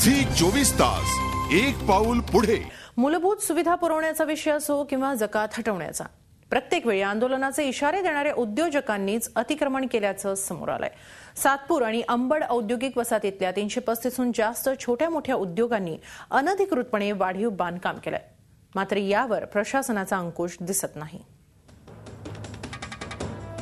Zee 24 तास एक पाऊल पुढे। मूलभूत सुविधा पुरवण्याचा विषय असो किंवा जकात हटवण्याचा, प्रत्येक वेळी आंदोलनाचे इशारे देणाऱ्या उद्योजकांनीच अतिक्रमण केल्याचं समोर आलंय। सातपूर आणि अंबड औद्योगिक वसाहतीतल्या 335हून जास्त छोट्या मोठ्या उद्योगांनी अनधिकृतपणे वाढीव बांधकाम केलंय, मात्र यावर प्रशासनाचा अंकुश दिसत नाही।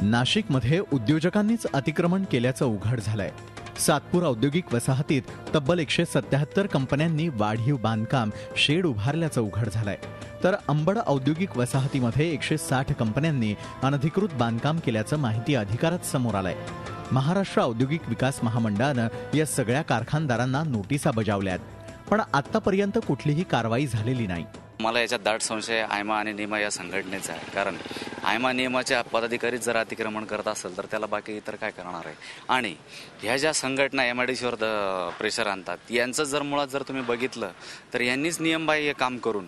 नाशिकमध्ये उद्योजकांनीच अतिक्रमण केल्याचं उघड झालंय। सातपूर औद्योगिक वसाहतीत तब्बल 177 कंपन्यांनी वाढीव बांधकाम शेड उभारल्याचं उघड झालंय, तर अंबड औद्योगिक वसाहतीमध्ये 160 कंपन्यांनी अनधिकृत बांधकाम केल्याचं माहिती अधिकारात समोर आलंय। महाराष्ट्र औद्योगिक विकास महामंडळानं या सगळ्या कारखानदारांना नोटिसा बजावल्यात, पण आतापर्यंत कुठलीही कारवाई झालेली नाही। मला याच्यात दाट संशय आयमा आणि निमा या संघटनेचा आहे, कारण आयमा नियमाच्या पदाधिकारी जर अतिक्रमण करत असेल तर त्याला बाकी इतर काय करणार आहे। आणि ह्या ज्या संघटना MIDCवर प्रेशर आणतात, यांचं जर मुळात जर तुम्ही बघितलं तर यांनीच नियमबाह्य काम करून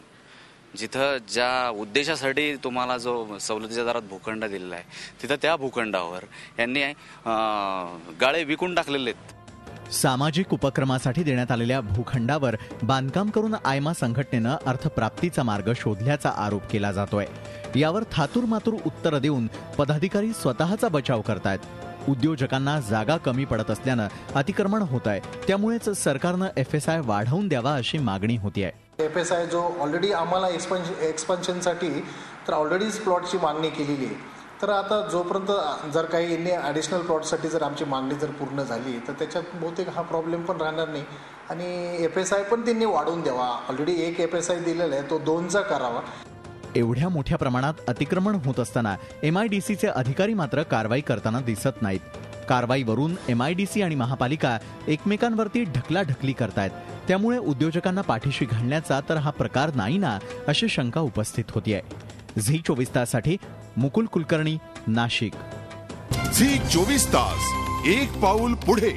जिथं ज्या उद्देशासाठी तुम्हाला जो सवलतीच्या दरात भूखंड दिलेला आहे, तिथं त्या भूखंडावर यांनी गाळे विकून टाकलेले आहेत। सामाजिक उपक्रमासाठी देण्यात आलेल्या भूखंडावर बांधकाम करून आयमा संघटनेनं अर्थप्राप्तीचा मार्ग शोधल्याचा आरोप केला जातोय। यावर थातूरमातूर उत्तर देऊन पदाधिकारी स्वतःचा बचाव करतायत। उद्योजकांना जागा कमी पडत असल्यानं अतिक्रमण होत आहे, त्यामुळेच सरकारनं FSI वाढवून द्यावा अशी मागणी होती आहे। FSI जो ऑलरेडी आम्हाला एक्सपान्शनसाठी तर ऑलरेडीच प्लॉटची मागणी केलेली आहे, तर आता जोपर्यंत जर काही यांनी ॲडिशनल प्लॉटसाठी जर आमची मागणी जर पूर्ण झाली तर त्याच्यात बहुतेक हा प्रॉब्लेम पण राहणार नाही आणि FSI पण त्यांनी वाढवून द्यावा। ऑलरेडी एक FSI दिलेला आहे, तो 2चा करावा। एवढ्या मोठ्या प्रमाणात अतिक्रमण होत असताना MIDCचे अधिकारी मात्र कारवाई करताना दिसत नाहीत। कारवाईवरून MIDC आणि महापालिका एकमेकांवरती ढकलाढकली करतायत, त्यामुळे उद्योजकांना पाठीशी घालण्याचा तर हा प्रकार नाही ना, अशी शंका उपस्थित होतीये। झी 24 ताससाठी मुकुल कुलकर्णी, नाशिक। झी 24 तास एक पाऊल पुढे।